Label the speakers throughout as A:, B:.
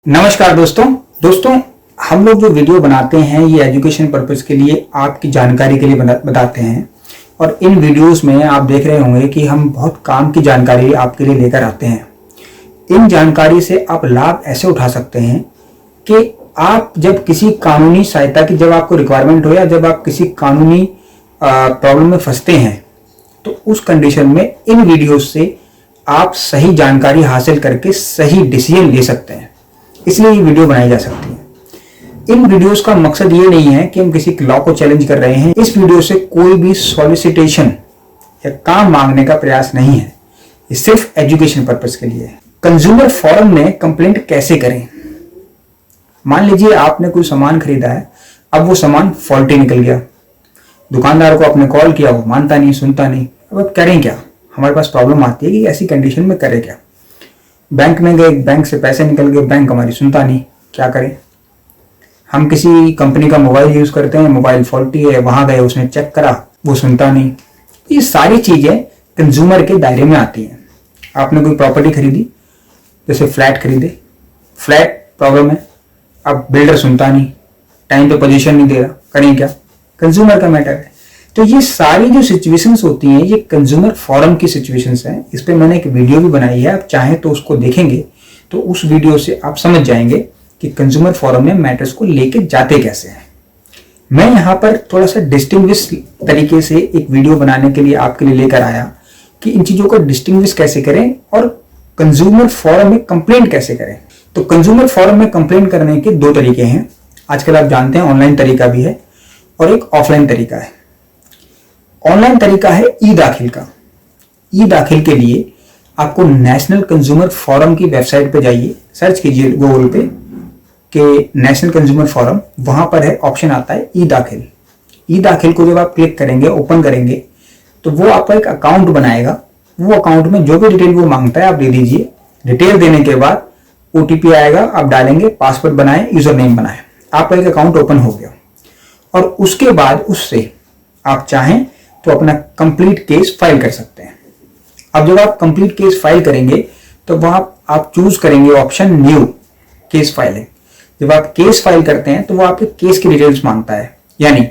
A: नमस्कार दोस्तों हम लोग जो वीडियो बनाते हैं ये एजुकेशन पर्पस के लिए आपकी जानकारी के लिए बताते हैं। और इन वीडियोस में आप देख रहे होंगे कि हम बहुत काम की जानकारी आपके लिए लेकर आते हैं। इन जानकारी से आप लाभ ऐसे उठा सकते हैं कि आप जब किसी कानूनी सहायता की जब आपको रिक्वायरमेंट हो या जब आप किसी कानूनी प्रॉब्लम में फंसते हैं तो उस कंडीशन में इन वीडियोस से आप सही जानकारी हासिल करके सही डिसीजन ले सकते हैं। इसलिए ये वीडियो बनाई जा सकती है। इन वीडियोस का मकसद ये नहीं है कि हम किसी लॉ को चैलेंज कर रहे हैं। इस वीडियो से कोई भी सॉलिसिटेशन या काम मांगने का प्रयास नहीं है। ये सिर्फ एजुकेशन पर्पस के लिए है। कंज्यूमर फोरम में कंप्लेंट कैसे करें? मान लीजिए आपने कोई सामान खरीदा है, अब वो सामान फॉल्टी निकल गया, दुकानदार को आपने कॉल किया, वो मानता नहीं, सुनता नहीं। अब करें क्या? हमारे पास प्रॉब्लम आती है कि ऐसी कंडीशन में करें क्या। बैंक में गए, बैंक से पैसे निकल गए, बैंक हमारी सुनता नहीं, क्या करें? हम किसी कंपनी का मोबाइल यूज करते हैं, मोबाइल फॉल्टी है, वहां गए, उसने चेक करा, वो सुनता नहीं। ये सारी चीजें कंज्यूमर के दायरे में आती हैं। आपने कोई प्रॉपर्टी खरीदी, जैसे फ्लैट खरीदे, फ्लैट प्रॉब्लम है, अब बिल्डर सुनता नहीं, टाइम पे पोजीशन नहीं दे रहा, करें क्या? कंज्यूमर का मैटर है। तो ये सारी जो सिचुएशंस होती हैं ये कंज्यूमर फोरम की सिचुएशंस हैं। इस पे मैंने एक वीडियो भी बनाई है, आप चाहें तो उसको देखेंगे तो उस वीडियो से आप समझ जाएंगे कि कंज्यूमर फोरम में मैटर्स को लेके जाते कैसे हैं। मैं यहाँ पर थोड़ा सा डिस्टिंग्विश तरीके से एक वीडियो बनाने के लिए आपके लिए लेकर आया कि इन चीजों को डिस्टिंग्विश कैसे करें और कंज्यूमर फोरम में कंप्लेंट कैसे करें। तो कंज्यूमर फोरम में कंप्लेंट करने के दो तरीके हैं। आजकल आप जानते हैं ऑनलाइन तरीका भी है और एक ऑफलाइन तरीका है। ऑनलाइन तरीका है ई दाखिल का। ई दाखिल के लिए आपको नेशनल कंज्यूमर फोरम की वेबसाइट पे जाइए, सर्च कीजिए गूगल पे कि नेशनल कंज्यूमर फोरम, वहां पर है ऑप्शन आता है ई दाखिल। ई दाखिल को जब आप क्लिक करेंगे, ओपन करेंगे, तो वो आपका एक अकाउंट बनाएगा। वो अकाउंट में जो भी डिटेल वो मांगता है आप दे दीजिए। डिटेल देने के बाद ओटीपी आएगा, आप डालेंगे, पासवर्ड बनाए, यूजर नेम बनाए, आपका एक अकाउंट ओपन हो गया। और उसके बाद उससे आप चाहें तो अपना कंप्लीट केस फाइल कर सकते हैं। अब जब आप कंप्लीट केस फाइल करेंगे तो वहां आप चूज करेंगे ऑप्शन न्यू केस फाइलिंग। जब आप केस फाइल करते हैं तो वो आपके केस की डिटेल्स मांगता है, यानी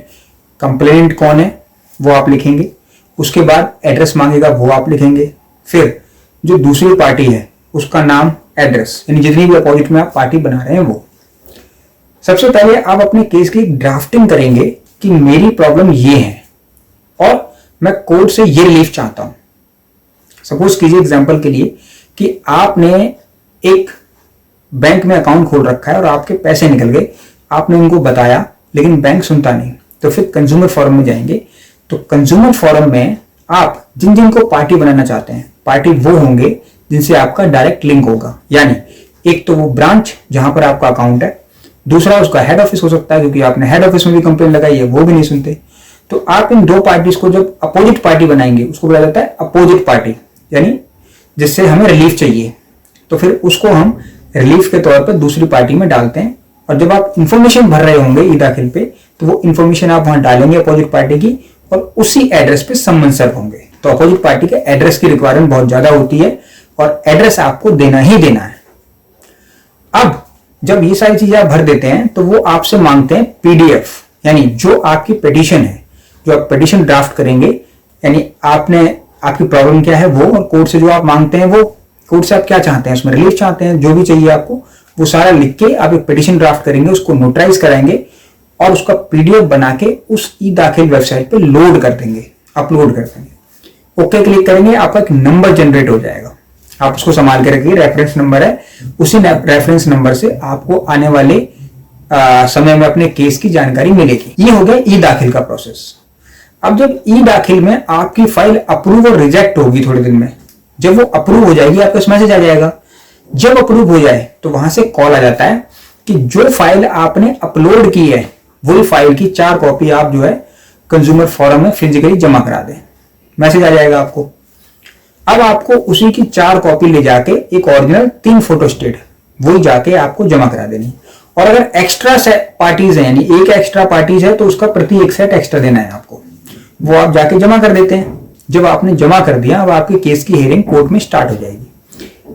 A: कंप्लेंट कौन है वो आप लिखेंगे, उसके बाद एड्रेस मांगेगा वो आप लिखेंगे, फिर जो दूसरी पार्टी है उसका नाम, एड्रेस, यानी जितनी भी अपोजिट में आप पार्टी बना रहे हैं वो। सबसे पहले आप अपने केस की ड्राफ्टिंग करेंगे कि मेरी प्रॉब्लम ये है और मैं कोर्ट से ये रिलीफ चाहता हूं। सपोज कीजिए एग्जांपल के लिए कि आपने एक बैंक में अकाउंट खोल रखा है और आपके पैसे निकल गए, आपने उनको बताया लेकिन बैंक सुनता नहीं, तो फिर कंज्यूमर फोरम में जाएंगे। तो कंज्यूमर फोरम में आप जिन जिन को पार्टी बनाना चाहते हैं, पार्टी वो होंगे जिनसे आपका डायरेक्ट लिंक होगा। यानी एक तो वो ब्रांच जहां पर आपका अकाउंट है, दूसरा उसका हेड ऑफिस हो सकता है क्योंकि आपने हेड ऑफिस में भी कंप्लेन लगाई है, वो भी नहीं सुनते। तो आप इन दो पार्टीज को जब अपोजिट पार्टी बनाएंगे, उसको बोला जाता है अपोजिट पार्टी, यानी जिससे हमें रिलीफ चाहिए, तो फिर उसको हम रिलीफ के तौर पर दूसरी पार्टी में डालते हैं। और जब आप इंफॉर्मेशन भर रहे होंगे ई दाखिल पे, तो वो इंफॉर्मेशन आप वहां डालेंगे अपोजिट पार्टी की और उसी एड्रेस पे सम्मन सर्व होंगे। तो अपोजिट पार्टी के एड्रेस की रिक्वायरमेंट बहुत ज्यादा होती है और एड्रेस आपको देना ही देना है। अब जब ये सारी चीजें आप भर देते हैं तो वो आपसे मांगते हैं पीडीएफ, यानी जो आपकी पिटीशन है, जो आप पिटीशन ड्राफ्ट करेंगे, यानी आपकी प्रॉब्लम क्या है वो, और कोर्ट से जो आप मांगते हैं वो, कोर्ट से आप क्या चाहते हैं, उसमें रिलीफ चाहते हैं, जो भी चाहिए आपको वो सारा लिख के आप एक पिटीशन ड्राफ्ट करेंगे, उसको नोटराइज कराएंगे और उसका पीडीएफ बना के उस ई दाखिल वेबसाइट पे लोड कर देंगे, अपलोड कर देंगे। ओके क्लिक करेंगे, आपका एक नंबर जनरेट हो जाएगा। आप उसको संभाल के रखिए, रेफरेंस नंबर है, उसी रेफरेंस नंबर से आपको आने वाले समय में अपने केस की जानकारी मिलेगी। ये हो गया ई दाखिल का प्रोसेस। अब जब ई दाखिल में आपकी फाइल अप्रूव और रिजेक्ट होगी थोड़े दिन में, जब वो अप्रूव हो जाएगी आपको मैसेज आ जाएगा। जब अप्रूव हो जाए तो वहां से कॉल आ जाता है कि जो फाइल आपने अपलोड की है वही फाइल की 4 कॉपी आप जो है कंज्यूमर फोरम में फिजिकली जमा करा दें। मैसेज आ जाएगा आपको। अब आपको उसी की 4 कॉपी ले जाके एक ओरिजिनल 3 फोटोस्टेट वही जाके आपको जमा करा देनी। और अगर एक्स्ट्रा पार्टीज है, यानी एक एक्स्ट्रा पार्टीज है, तो उसका प्रति एक सेट एक्स्ट्रा देना है आपको, वो आप जाके जमा कर देते हैं। जब आपने जमा कर दिया, अब आपके केस की हियरिंग कोर्ट में स्टार्ट हो जाएगी।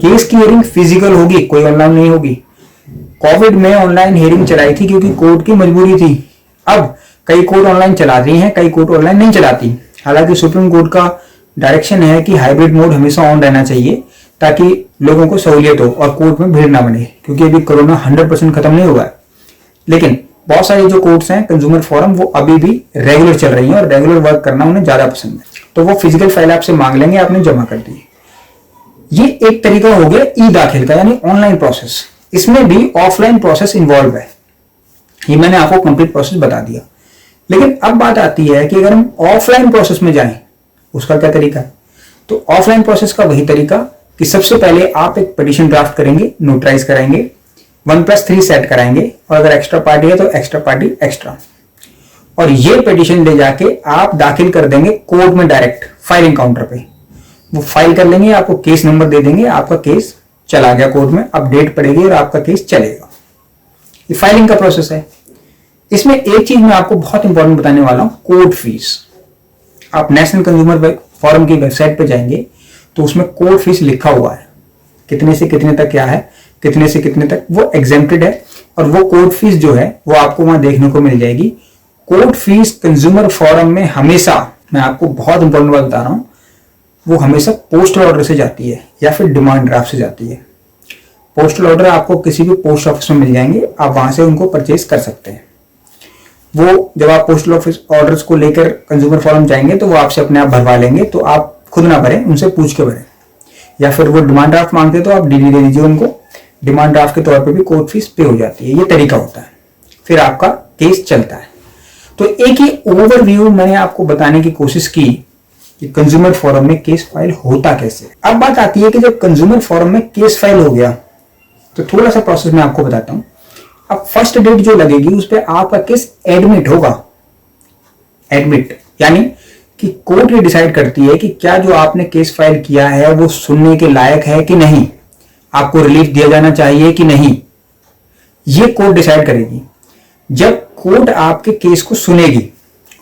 A: केस की हियरिंग फिजिकल होगी, कोई ऑनलाइन नहीं होगी। कोविड में ऑनलाइन हियरिंग चलाई थी क्योंकि कोर्ट की मजबूरी थी। अब कई कोर्ट ऑनलाइन चला रही हैं, कई कोर्ट ऑनलाइन नहीं चलाती। हालांकि सुप्रीम कोर्ट का डायरेक्शन है कि हाइब्रिड मोड हमेशा ऑन रहना चाहिए ताकि लोगों को सहूलियत हो और कोर्ट में भीड़ ना बने, क्योंकि अभी कोरोना 100% खत्म नहीं हुआ है। लेकिन बहुत सारे जो कोर्ट्स हैं कंज्यूमर फोरम, वो अभी भी रेगुलर चल रही हैं और रेगुलर वर्क करना उन्हें ज्यादा पसंद है, तो वो फिजिकल फाइल आपसे मांग लेंगे, आपने जमा कर दी। ये एक तरीका हो गया ई दाखिल का, यानी ऑनलाइन प्रोसेस। इसमें भी ऑफलाइन प्रोसेस इन्वॉल्व है, ये मैंने आपको कंप्लीट प्रोसेस बता दिया। लेकिन अब बात आती है कि अगर हम ऑफलाइन प्रोसेस में जाएं, उसका क्या तरीका है? तो ऑफलाइन प्रोसेस का वही तरीका कि सबसे पहले आप एक पिटीशन ड्राफ्ट करेंगे, नोटराइज कराएंगे, 1+3 सेट कराएंगे, और अगर एक्स्ट्रा पार्टी है तो एक्स्ट्रा पार्टी एक्स्ट्रा, और ये पिटीशन ले जाके आप दाखिल कर देंगे कोर्ट में डायरेक्ट फाइलिंग काउंटर पे। वो फाइल कर लेंगे, आपको केस नंबर दे देंगे, आपका केस चला गया कोर्ट में, अब डेट पड़ेगी और आपका केस चलेगा। ये फाइलिंग का प्रोसेस है। इसमें एक चीज मैं आपको बहुत इंपॉर्टेंट बताने वाला हूं, कोर्ट फीस। आप नेशनल कंज्यूमर फोरम की वेबसाइट पे जाएंगे तो उसमें कोर्ट फीस लिखा हुआ है, कितने से कितने तक क्या है, कितने से कितने तक वो एग्जेम्प्टेड है, और वो कोर्ट फीस जो है वो आपको वहां देखने को मिल जाएगी। कोर्ट फीस कंज्यूमर फोरम में हमेशा, मैं आपको बहुत इंपॉर्टेंट बात बता रहा हूं, वो हमेशा पोस्टल ऑर्डर से जाती है या फिर डिमांड ड्राफ्ट से जाती है। पोस्टल ऑर्डर आपको किसी भी पोस्ट ऑफिस में मिल जाएंगे, आप वहां से उनको परचेज कर सकते हैं। वो जब आप पोस्टल ऑफिस ऑर्डर्स को लेकर कंज्यूमर फोरम जाएंगे तो वो आपसे अपने आप भरवा लेंगे, तो आप खुद ना भरें, उनसे पूछ के भरें। या फिर वो डिमांड ड्राफ्ट मांगते तो आप डीडी दे दीजिए उनको, डिमांड ड्राफ्ट के तौर पे भी कोर्ट फीस पे हो जाती है। ये तरीका होता है, फिर आपका केस चलता है। तो एक ही ओवरव्यू मैंने आपको बताने की कोशिश की कि कंज्यूमर फोरम में केस फाइल होता कैसे। अब बात आती है कि जब कंज्यूमर फोरम में केस फाइल हो गया तो थोड़ा सा प्रोसेस मैं आपको बताता हूं। अब फर्स्ट डेट जो लगेगी उस पर आपका केस एडमिट होगा। एडमिट यानी कि कोर्ट ये डिसाइड करती है कि क्या जो आपने केस फाइल किया है वो सुनने के लायक है कि नहीं, आपको रिलीफ दिया जाना चाहिए कि नहीं, ये कोर्ट डिसाइड करेगी। जब कोर्ट आपके केस को सुनेगी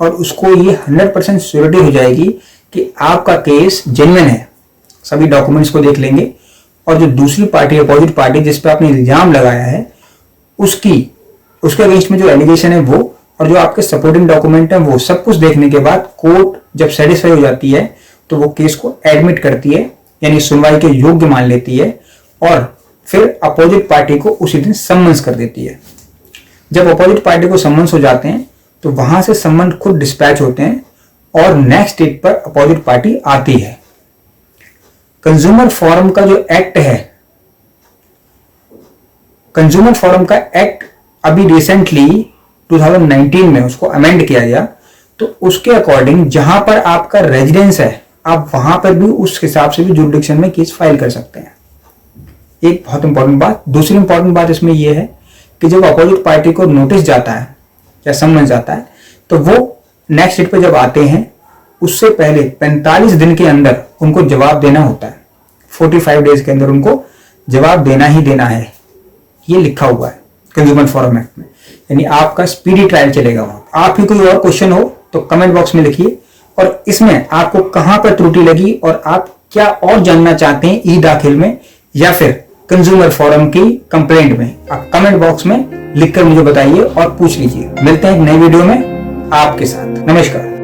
A: और उसको ये 100% श्योरिटी हो जाएगी कि आपका केस जेन्युइन है, सभी डॉक्यूमेंट्स को देख लेंगे, और जो दूसरी पार्टी, अपोजिट पार्टी जिस पर आपने इल्जाम लगाया है, उसके अगेंस्ट में जो एलिगेशन है वो, और जो आपके सपोर्टिंग डॉक्यूमेंट है वो, सब कुछ देखने के बाद कोर्ट जब सेटिस्फाई हो जाती है तो वो केस को एडमिट करती है, यानी सुनवाई के योग्य मान लेती है, और फिर अपोजिट पार्टी को उसी दिन सम्मन्स कर देती है। जब अपोजिट पार्टी को सम्मन्स हो जाते हैं तो वहां से सम्मन खुद डिस्पैच होते हैं और नेक्स्ट डेट पर अपोजिट पार्टी आती है। कंज्यूमर फोरम का जो एक्ट है, कंज्यूमर फोरम का एक्ट अभी रिसेंटली 2019 में उसको अमेंड किया गया, तो उसके अकॉर्डिंग जहां पर आपका रेजिडेंस है आप वहां पर भी उस हिसाब से भी जुरिडिक्शन में केस फाइल कर सकते हैं। एक बहुत इंपॉर्टेंट बात। दूसरी इंपॉर्टेंट बात इसमें यह है कि जब अपोजिट पार्टी को नोटिस जाता है या सम्मन जाता है तो वो नेक्स्ट डेट पे जब आते हैं उससे पहले 45 दिन के अंदर उनको जवाब देना होता है। 45 डेज के अंदर उनको जवाब देना ही देना है, ये लिखा हुआ है कंज्यूमर फोरम एक्ट में, यानी आपका स्पीडी ट्रायल चलेगा वहां। आप ही कोई और क्वेश्चन हो तो कमेंट बॉक्स में लिखिए, और इसमें आपको कहां पर त्रुटि लगी और आप क्या और जानना चाहते हैं ई दाखिल में या फिर कंज्यूमर फोरम की कंप्लेंट में, आप कमेंट बॉक्स में लिखकर मुझे बताइए और पूछ लीजिए। मिलते हैं एक नई वीडियो में आपके साथ। नमस्कार।